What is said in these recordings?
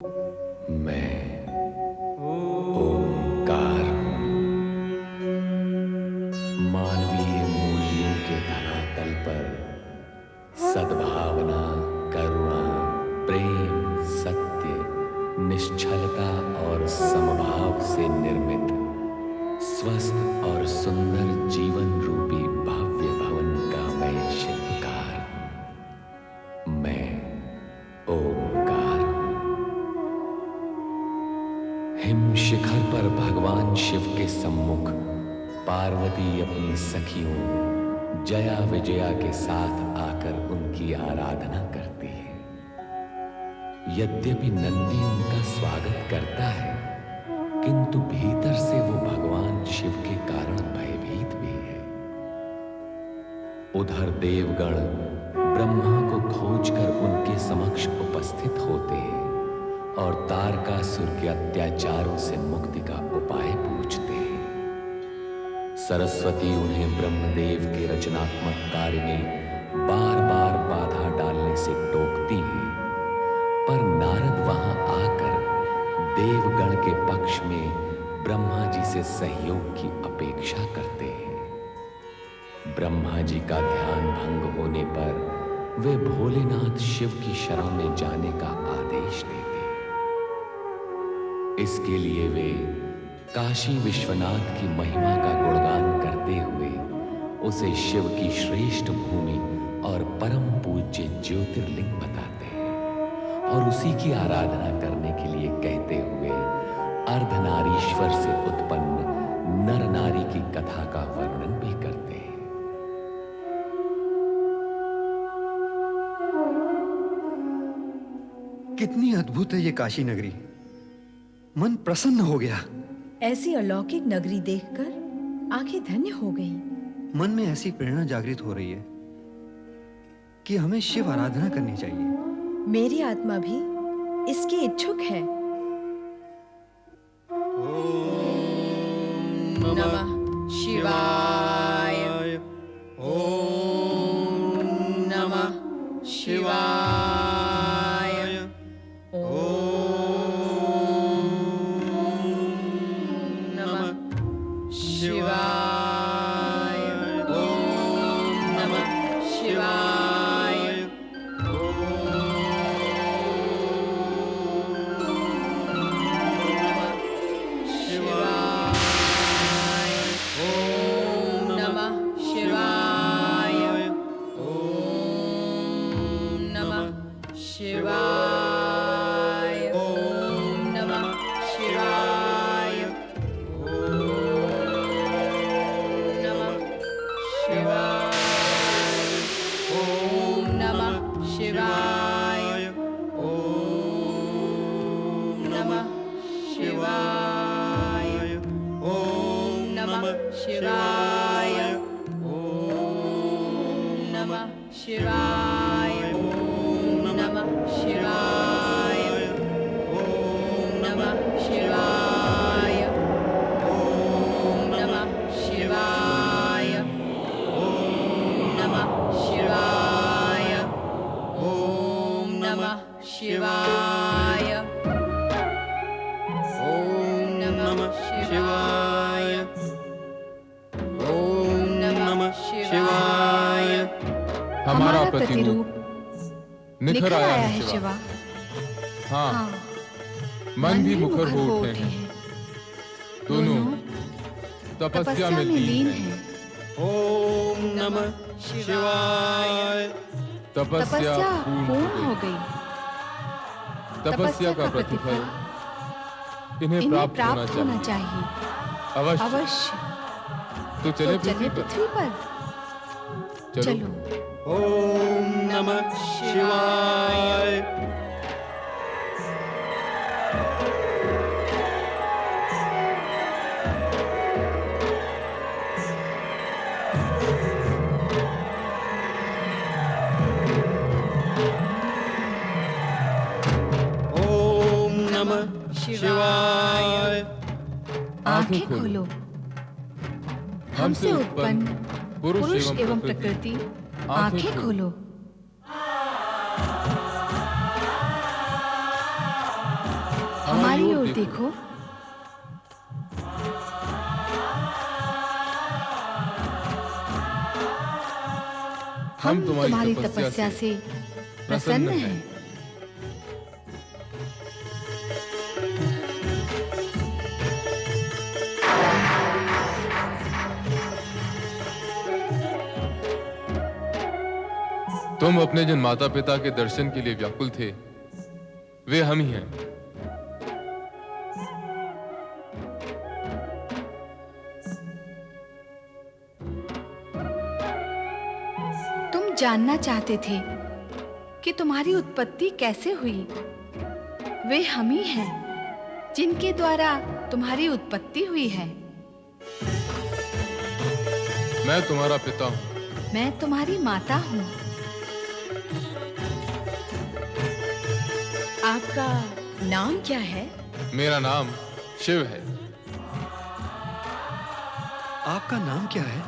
मैं ओंकार हूं। मानवीय मूल्यों के धरातल पर सद्भावना, करुणा, प्रेम, सत्य, निश्चलता और समभाव से निर्मित स्वस्थ और सुंदर जीवन रूपी भव्य भवन का मैं शिल्पकार हूं। मैं ओंकार हूं। हिम शिखर पर भगवान शिव के सम्मुख पार्वती अपनी सखियों जया विजया के साथ आकर उनकी आराधना करती है। यद्यपि नंदी उनका स्वागत करता है, किंतु भीतर से वो भगवान शिव के कारण भयभीत भी है। उधर देवगण ब्रह्मा को खोजकर उनके समक्ष उपस्थित होते हैं और तारकासुर के अत्याचारों से मुक्ति का उपाय पूछते हैं। सरस्वती उन्हें ब्रह्मदेव के रचनात्मक कार्य में बार बार बाधा डालने से टोकती है, पर नारद वहां आकर देवगण के पक्ष में ब्रह्मा जी से सहयोग की अपेक्षा करते हैं। ब्रह्मा जी का ध्यान भंग होने पर वे भोलेनाथ शिव की शरण में जाने का आदेश देते हैं। इसके लिए वे काशी विश्वनाथ की महिमा का गुणगान करते हुए उसे शिव की श्रेष्ठ भूमि और परम पूज्य ज्योतिर्लिंग बताते हैं और उसी की आराधना करने के लिए कहते हुए अर्धनारीश्वर से उत्पन्न नर नारी की कथा का वर्णन भी करते हैं। कितनी अद्भुत है ये काशी नगरी। मन प्रसन्न हो गया। ऐसी अलौकिक नगरी देखकर आंखें धन्य हो गई। मन में ऐसी प्रेरणा जागृत हो रही है कि हमें शिव आराधना करनी चाहिए। मेरी आत्मा भी इसकी इच्छुक है। ओम नमः शिवाय। ओम नमः शिवाय। हमारा प्रतिरूप निखर आया है शिवा। हाँ, मन भी मुखर हो उठे हैं। दोनों तपस्या में लीन हैं। ओम नमः शिवाय। तपस्या पूर्ण हो गई। तपस्या का प्रतिफल इन्हें प्राप्त होना चाहिए। अवश्य। तो चले पृथ्वी पर। चलो। ओम नमः शिवाय। ओम नमः शिवाय। आंखें खोलो। हमसे उत्पन्न पुरुष एवं प्रकृति आंखें खोलो। हमारी ओर देखो। हम तुम्हारी तपस्या से प्रसन्न हैं। तुम अपने जिन माता पिता के दर्शन के लिए व्याकुल थे, वे हम ही हैं। तुम जानना चाहते थे कि तुम्हारी उत्पत्ति कैसे हुई। वे हम ही हैं जिनके द्वारा तुम्हारी उत्पत्ति हुई है। मैं तुम्हारा पिता हूं। मैं तुम्हारी माता हूं। आपका नाम क्या है? मेरा नाम शिव है। आपका नाम क्या है?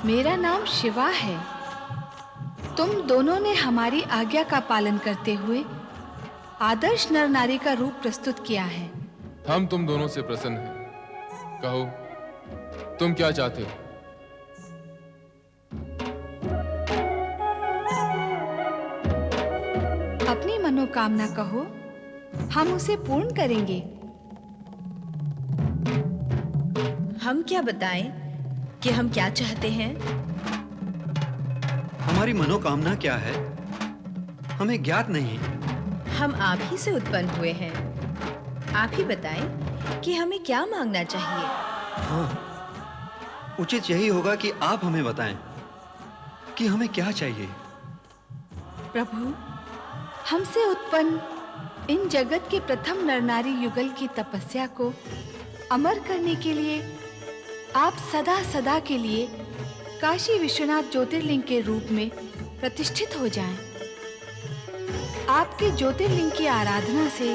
मेरा नाम शिवा है। तुम दोनों ने हमारी आज्ञा का पालन करते हुए आदर्श नर नारी का रूप प्रस्तुत किया है। हम तुम दोनों से प्रसन्न हैं। कहो, तुम क्या चाहते हो? अपनी मनोकामना कहो, हम उसे पूर्ण करेंगे। हम क्या बताएं कि हम क्या चाहते हैं? हमारी मनोकामना क्या है, हमें ज्ञात नहीं। हम आप ही से उत्पन्न हुए हैं। आप ही बताएं कि हमें क्या मांगना चाहिए। हाँ, उचित यही होगा कि आप हमें बताएं कि हमें क्या चाहिए। प्रभु, हमसे उत्पन्न इन जगत के प्रथम नरनारी युगल की तपस्या को अमर करने के लिए आप सदा सदा के लिए काशी विश्वनाथ ज्योतिर्लिंग के रूप में प्रतिष्ठित हो जाएं। आपके ज्योतिर्लिंग की आराधना से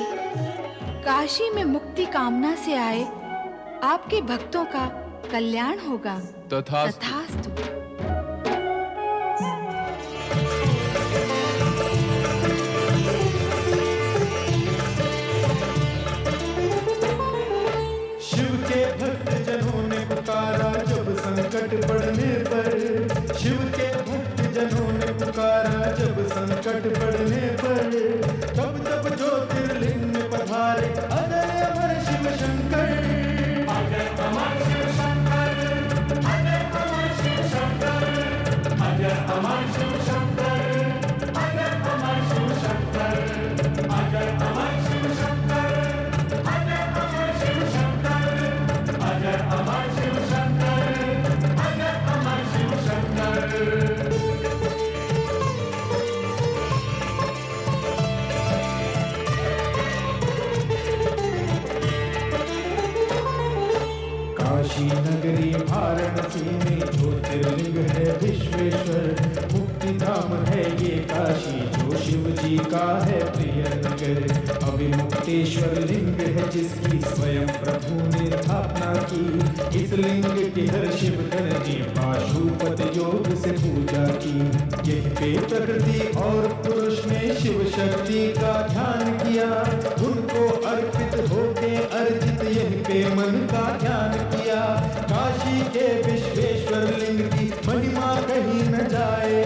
काशी में मुक्ति कामना से आए आपके भक्तों का कल्याण होगा। तथास्तु। शिव के भक्त जनों ने पुकारा जब संकट पड़ने पर। शिव के भक्त जनों ने पुकारा जब संकट पड़ने पर। तब तब ज्योतिर्लिंग में पधारे अजय अमर शिव शंकर। अजय अमर शिव शंकर, अजय अमर शिव शंकर, अजय अमर शिव शंकर, अजय अमर शिव शंकर, अजय अमर शिव शंकर, अजय अमर शिव शंकर, अजय अमर शिव शंकर, अजय अमर शिव शंकर। काशी नगरी वाराणसी में ज्योतिर्लिंग है विश्वेश्वर। मुक्ति धाम है ये काशी जो शिव जी का है प्रिय नगर। अविमुक्तेश्वर लिंग है जिसकी स्वयं प्रभु ने स्थापना की। इस लिंग की हर शिव गण ने पाशुपत योग से पूजा की। यही पे प्रकृति और पुरुष ने शिव शक्ति का ध्यान किया। उनको अर्पित होके अर्जित यही पे मन का ध्यान किया। काशी के विश्वेश्वर लिंग की महिमा कहीं न जाए।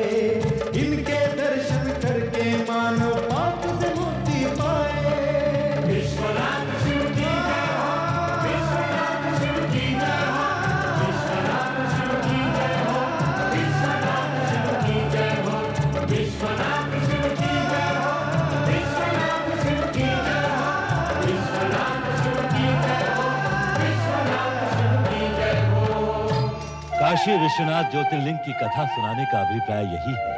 इनके दर्शन करके मानव पाप से मुक्ति पाए। विश्वनाथ शिव की जय हो, विश्वनाथ शिव की जय हो, विश्वनाथ शिव की जय हो, विश्वनाथ शिव की जय हो, विश्वनाथ शिव की जय हो, विश्वनाथ शिव की जय हो, विश्वनाथ शिव की जय हो, विश्वनाथ शिव की जय हो। काशी विश्वनाथ ज्योतिर्लिंग की कथा सुनाने का अभिप्राय यही है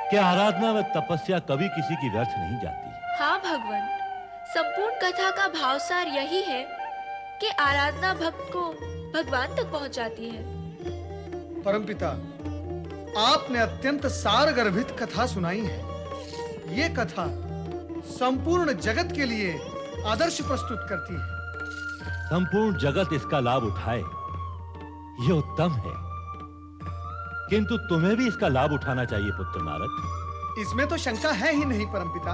कि आराधना व तपस्या कभी किसी की व्यर्थ नहीं जाती। हाँ भगवान, संपूर्ण कथा का भावसार यही है कि आराधना भक्त को भगवान तक पहुंचाती है। परमपिता, आपने अत्यंत सारगर्भित कथा सुनाई है। ये कथा संपूर्ण जगत के लिए आदर्श प्रस्तुत करती है। संपूर्ण जगत इसका लाभ उठाए, ये उत्तम है, किंतु तुम्हें भी इसका लाभ उठाना चाहिए पुत्र नारद। इसमें तो शंका है ही नहीं परमपिता।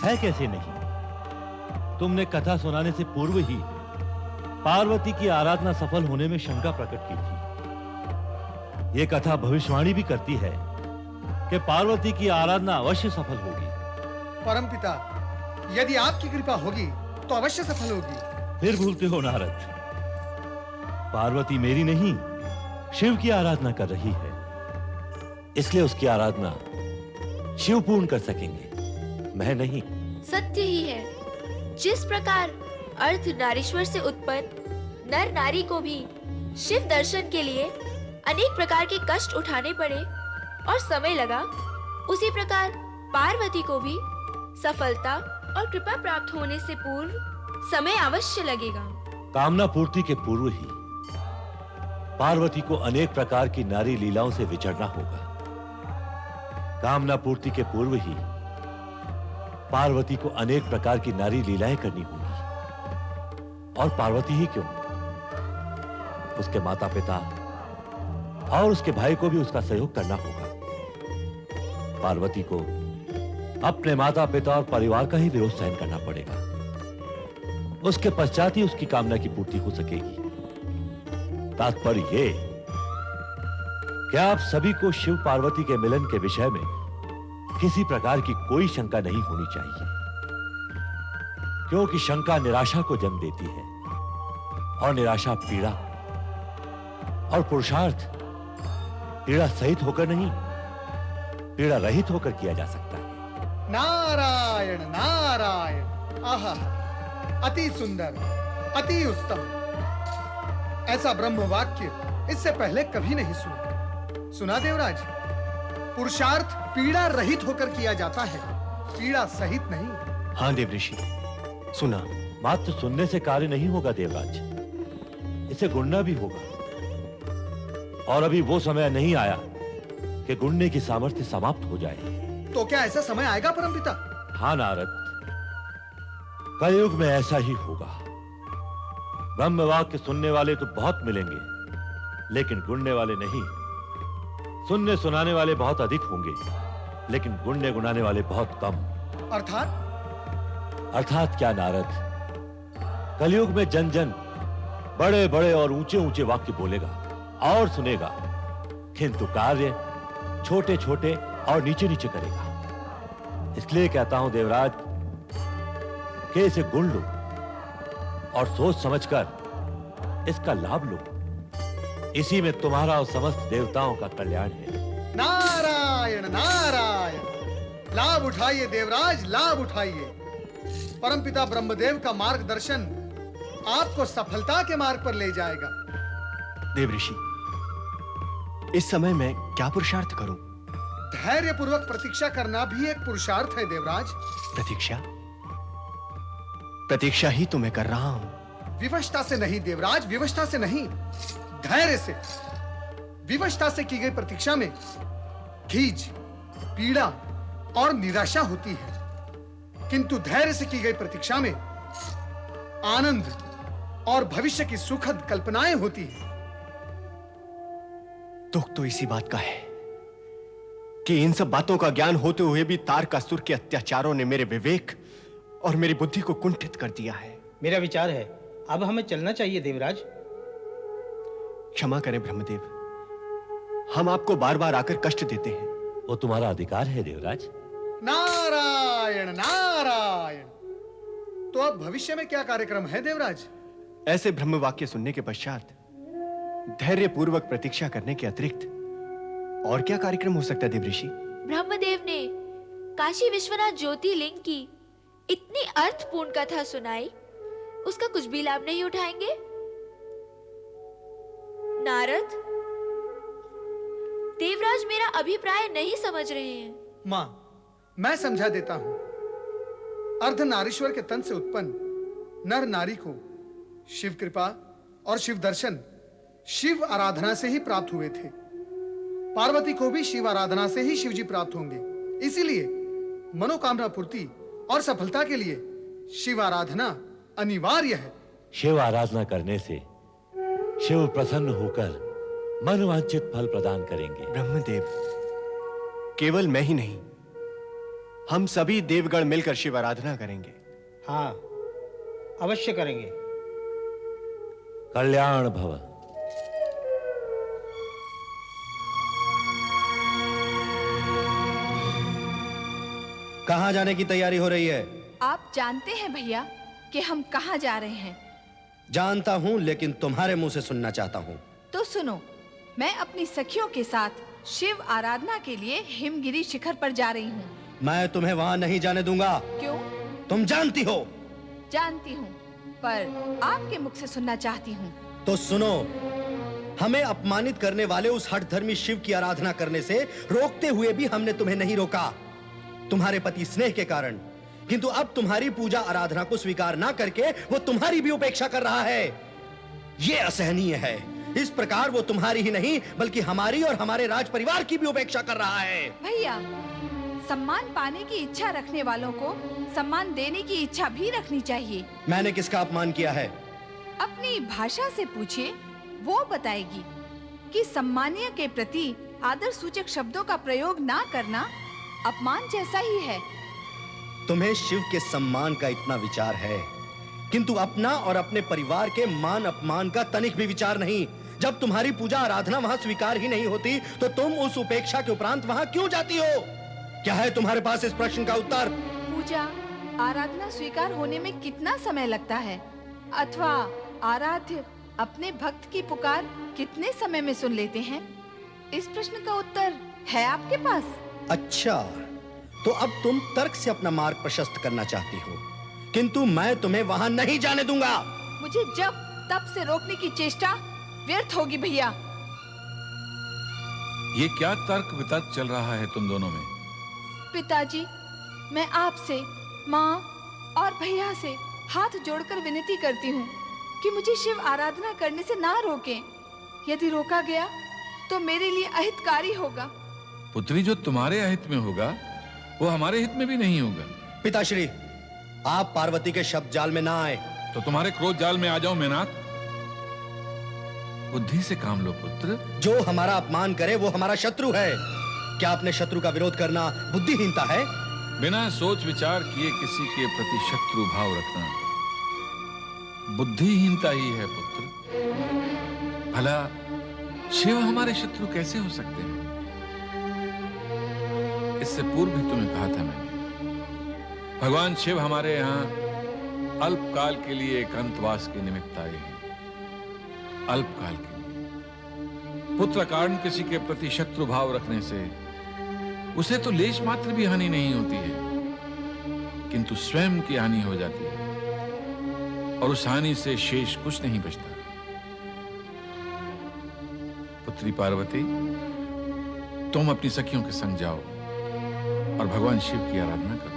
है कैसे नहीं? तुमने कथा सुनाने से पूर्व ही पार्वती की आराधना सफल होने में शंका प्रकट की थी। यह कथा भविष्यवाणी भी करती है कि पार्वती की आराधना अवश्य सफल होगी। परमपिता, यदि आपकी कृपा होगी तो अवश्य सफल होगी। फिर भूलते हो नारद, पार्वती मेरी नहीं शिव की आराधना कर रही है, इसलिए उसकी आराधना शिव पूर्ण कर सकेंगे, मैं नहीं। सत्य ही है, जिस प्रकार अर्धनारीश्वर से उत्पन्न नर नारी को भी शिव दर्शन के लिए अनेक प्रकार के कष्ट उठाने पड़े और समय लगा, उसी प्रकार पार्वती को भी सफलता और कृपा प्राप्त होने से पूर्व समय अवश्य लगेगा। कामना पूर्ति के पूर्व ही पार्वती को अनेक प्रकार की नारी लीलाओं से विचरना होगा। कामना पूर्ति के पूर्व ही पार्वती को अनेक प्रकार की नारी लीलाएं करनी होगी। और पार्वती ही क्यों, उसके माता पिता और उसके भाई को भी उसका सहयोग करना होगा। पार्वती को अपने माता पिता और परिवार का ही विरोध सहन करना पड़ेगा, उसके पश्चात ही उसकी कामना की पूर्ति हो सकेगी। तात्पर्य ये कि आप सभी को शिव पार्वती के मिलन के विषय में किसी प्रकार की कोई शंका नहीं होनी चाहिए, क्योंकि शंका निराशा को जन्म देती है और निराशा पीड़ा, और पुरुषार्थ पीड़ा सहित होकर नहीं, पीड़ा रहित होकर किया जा सकता है। नारायण नारायण, आहा, अति सुंदर, अति उत्तम। ऐसा ब्रह्म वाक्य इससे पहले कभी नहीं सुना देवराज। पुरुषार्थ पीड़ा रहित होकर किया जाता है, पीड़ा सहित नहीं। हाँ देवऋषि, सुना। मात्र सुनने से कार्य नहीं होगा देवराज, इसे गुणना भी होगा। और अभी वो समय नहीं आया कि गुणने की सामर्थ्य समाप्त हो जाए। तो क्या ऐसा समय आएगा परमपिता? हाँ नारद, कलयुग में ऐसा ही होगा। ब्रह्म वाक्य सुनने वाले तो बहुत मिलेंगे, लेकिन गुणने वाले नहीं। सुनने सुनाने वाले बहुत अधिक होंगे, लेकिन गुणने गुनाने वाले बहुत कम। अर्थात क्या नारद, कलयुग में जन जन बड़े बड़े और ऊंचे ऊंचे वाक्य बोलेगा और सुनेगा, किंतु कार्य छोटे छोटे और नीचे नीचे करेगा। इसलिए कहता हूं देवराज कि इसे गुण लो और सोच समझकर इसका लाभ लो, इसी में तुम्हारा और समस्त देवताओं का कल्याण है। नारायण नारायण, लाभ उठाइए देवराज, लाभ उठाइए। परमपिता ब्रह्मदेव का मार्गदर्शन आपको सफलता के मार्ग पर ले जाएगा। देवऋषि, इस समय मैं क्या पुरुषार्थ करूं? धैर्य पूर्वक प्रतीक्षा करना भी एक पुरुषार्थ है देवराज। प्रतीक्षा? प्रतीक्षा ही तो मैं कर रहा हूं। विवशता से नहीं देवराज, विवशता से नहीं, धैर्य से। विवशता से की गई प्रतीक्षा में खीज, पीड़ा और निराशा होती है, किंतु धैर्य से की गई प्रतीक्षा में आनंद और भविष्य की सुखद कल्पनाएं होती हैं। दुख तो इसी बात का है कि इन सब बातों का ज्ञान होते हुए भी तारकासुर के अत्याचारों ने मेरे विवेक और मेरी बुद्धि को कुंठित कर दिया है। मेरा विचार है अब हमें चलना चाहिए देवराज। क्षमा करें ब्रह्मदेव, हम आपको बार बार आकर कष्ट देते हैं। वो तुम्हारा अधिकार है देवराज। नारायण नारायण। तो अब भविष्य में क्या कार्यक्रम है देवराज? ऐसे ब्रह्म वाक्य सुनने के पश्चात धैर्य पूर्वक प्रतीक्षा करने के अतिरिक्त और क्या कार्यक्रम हो सकता है देवऋषि? ब्रह्मदेव ने काशी विश्वनाथ ज्योतिर्लिंग की इतनी अर्थपूर्ण कथा सुनाई, उसका कुछ भी लाभ नहीं उठाएंगे? नारद, देवराज मेरा अभिप्राय नहीं समझ रहे हैं। मां, मैं समझा देता हूं। अर्धनारीश्वर के तन से उत्पन्न नर नारी को शिव कृपा और शिव दर्शन शिव आराधना से ही प्राप्त हुए थे। पार्वती को भी शिव आराधना से ही शिवजी प्राप्त होंगे। इसीलिए मनोकामना पूर्ति और सफलता के लिए शिव आराधना अनिवार्य है। शिव आराधना करने से शिव प्रसन्न होकर मनवांछित फल प्रदान करेंगे। ब्रह्मदेव, केवल मैं ही नहीं, हम सभी देवगण मिलकर शिव आराधना करेंगे। हाँ, अवश्य करेंगे। कल्याण भव। कहाँ जाने की तैयारी हो रही है? आप जानते हैं भैया कि हम कहाँ जा रहे हैं। जानता हूँ, लेकिन तुम्हारे मुंह से सुनना चाहता हूँ। तो सुनो, मैं अपनी सखियों के साथ शिव आराधना के लिए हिमगिरी शिखर पर जा रही हूँ। मैं तुम्हें वहाँ नहीं जाने दूंगा। क्यों? तुम जानती हो। जानती हूँ, पर आपके मुख से सुनना चाहती हूँ। तो सुनो, हमें अपमानित करने वाले उस हठधर्मी शिव की आराधना करने से रोकते हुए भी हमने तुम्हें नहीं रोका, तुम्हारे पति स्नेह के कारण। किंतु अब तुम्हारी पूजा आराधना को स्वीकार ना करके वो तुम्हारी भी उपेक्षा कर रहा है। ये असहनीय है। इस प्रकार वो तुम्हारी ही नहीं बल्कि हमारी और हमारे राज परिवार की भी उपेक्षा कर रहा है। भैया, सम्मान पाने की इच्छा रखने वालों को सम्मान देने की इच्छा भी रखनी चाहिए। मैंने किसका अपमान किया है? अपनी भाषा से पूछिए, वो बताएगी कि सम्मानीय के प्रति आदर सूचक शब्दों का प्रयोग ना करना अपमान जैसा ही है। तुम्हें शिव के सम्मान का इतना विचार है, किंतु अपना और अपने परिवार के मान अपमान का तनिक भी विचार नहीं। जब तुम्हारी पूजा आराधना वहां स्वीकार ही नहीं होती तो तुम उस उपेक्षा के उपरांत वहां क्यों जाती हो? क्या है तुम्हारे पास इस प्रश्न का उत्तर? पूजा आराधना स्वीकार होने में कितना समय लगता है, अथवा आराध्य अपने भक्त की पुकार कितने समय में सुन लेते हैं? इस प्रश्न का उत्तर है आपके पास? अच्छा, तो अब तुम तर्क से अपना मार्ग प्रशस्त करना चाहती हो, किंतु मैं तुम्हें वहां नहीं जाने दूंगा। मुझे जब तब से रोकने की चेष्टा व्यर्थ होगी भैया। ये क्या तर्क वितर्क चल रहा है तुम दोनों में? पिताजी, मैं आपसे, माँ और भैया से हाथ जोड़कर विनती करती हूँ कि मुझे शिव आराधना करने से ना रोकें। यदि रोका गया तो मेरे लिए अहितकारी होगा। पुत्री, जो तुम्हारे अहित में होगा वो हमारे हित में भी नहीं होगा। पिताश्री, आप पार्वती के शब्द जाल में ना आए। तो तुम्हारे क्रोध जाल में आ जाओ मेनाक। बुद्धि से काम लो पुत्र। जो हमारा अपमान करे वो हमारा शत्रु है। क्या अपने शत्रु का विरोध करना बुद्धिहीनता है? बिना सोच विचार किए किसी के प्रति शत्रु भाव रखना बुद्धिहीनता ही है पुत्र। भला शिव हमारे शत्रु कैसे हो सकते हैं? इससे पूर्व भी तुम्हें कहा था मैंने, भगवान शिव हमारे यहाँ अल्पकाल के लिए एकांतवास के निमित्त आए हैं। अल्पकाल के लिए पुत्र कारण किसी के प्रति शत्रु भाव रखने से उसे तो लेश मात्र भी हानि नहीं होती है, किंतु स्वयं की हानि हो जाती है और उस हानि से शेष कुछ नहीं बचता। पुत्री पार्वती, तुम अपनी सखियों के संग जाओ और भगवान शिव की आराधना करो।